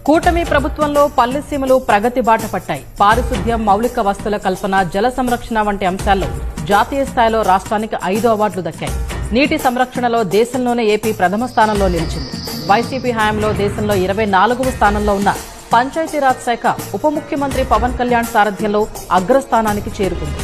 కూటమి ప్రభుత్వంలో పల్లెసీమలు ప్రగతి బాట పట్టాయి. పారిశుద్ధ్యం, మౌలిక వస్తువుల కల్పన, జల సంరక్షణ వంటి అంశాల్లో జాతీయ స్థాయిలో రాష్ట్రానికి 5 అవార్డులు దక్కాయి. నీటి సంరక్షణలో దేశంలోనే ఏపీ ప్రథమ స్థానంలో నిలిచింది. వైసీపీ హయాంలో దేశంలో 24వ స్థానంలో ఉన్న పంచాయతీరాజ్ శాఖ ఉప ముఖ్యమంత్రి పవన్ కళ్యాణ్ సారథ్యంలో అగ్రస్థానానికి చేరుకుంది.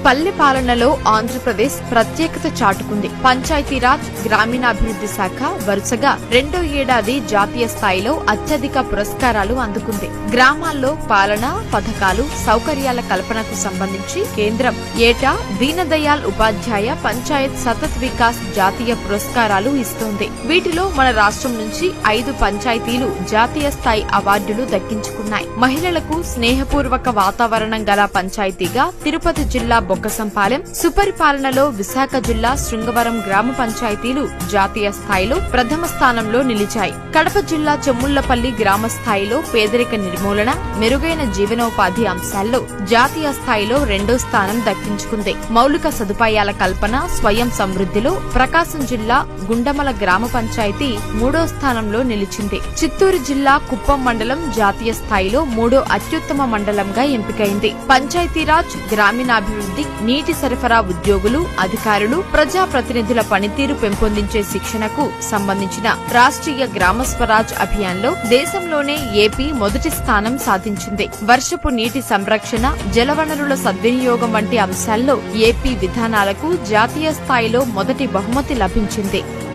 పల్లె పాలనలో ఆంధ్రప్రదేశ్ ప్రత్యేకత చాటుకుంది. పంచాయతీరాజ్, గ్రామీణాభివృద్ధి శాఖ వరుసగా 2వ ఏడాది జాతీయ స్థాయిలో అత్యధిక పురస్కారాలు అందుకుంది. గ్రామాల్లో పాలన, పథకాలు, సౌకర్యాల కల్పనకు సంబంధించి కేంద్రం ఏటా దీనదయాళ్ ఉపాధ్యాయ పంచాయత్ సతత్ వికాస్ జాతీయ పురస్కారాలు ఇస్తోంది. వీటిలో మన రాష్ట్రం నుంచి 5 పంచాయతీలు జాతీయ స్థాయి అవార్డులు దక్కించుకున్నాయి. మహిళలకు స్నేహపూర్వక వాతావరణం గల పంచాయతీగా తిరుపతి జిల్లా బొక్కసంపాలెం, సుపరిపాలనలో విశాఖ జిల్లా శృంగవరం గ్రామ పంచాయతీలు జాతీయ స్థాయిలో ప్రథమ స్థానంలో నిలిచాయి. కడప జిల్లా చెమ్ముళ్లపల్లి గ్రామ స్థాయిలో పేదరిక నిర్మూలన, మెరుగైన జీవనోపాధి అంశాల్లో జాతీయ స్థాయిలో 2వ స్థానం దక్కించుకుంది. మౌలిక సదుపాయాల కల్పన, స్వయం సమృద్ధిలో ప్రకాశం జిల్లా గుండమల గ్రామ పంచాయతీ 3వ స్థానంలో నిలిచింది. చిత్తూరు జిల్లా కుప్పం మండలం జాతీయ స్థాయిలో 3వ అత్యుత్తమ మండలంగా ఎంపికైంది. పంచాయతీరాజ్, గ్రామీణాభివృద్ధి, నీటి సరఫరా ఉద్యోగులు, అధికారులు, ప్రజాప్రతినిధుల పనితీరు పెంపొందించే శిక్షణకు సంబంధించిన రాష్ట్రీయ గ్రామ స్వరాజ్ అభియాన్లో దేశంలోనే ఏపీ మొదటి స్థానం సాధించింది. వర్షపు నీటి సంరక్షణ, జలవనరుల సద్వినియోగం వంటి అంశాల్లో ఏపీ విధానాలకు జాతీయ స్థాయిలో మొదటి బహుమతి లభించింది.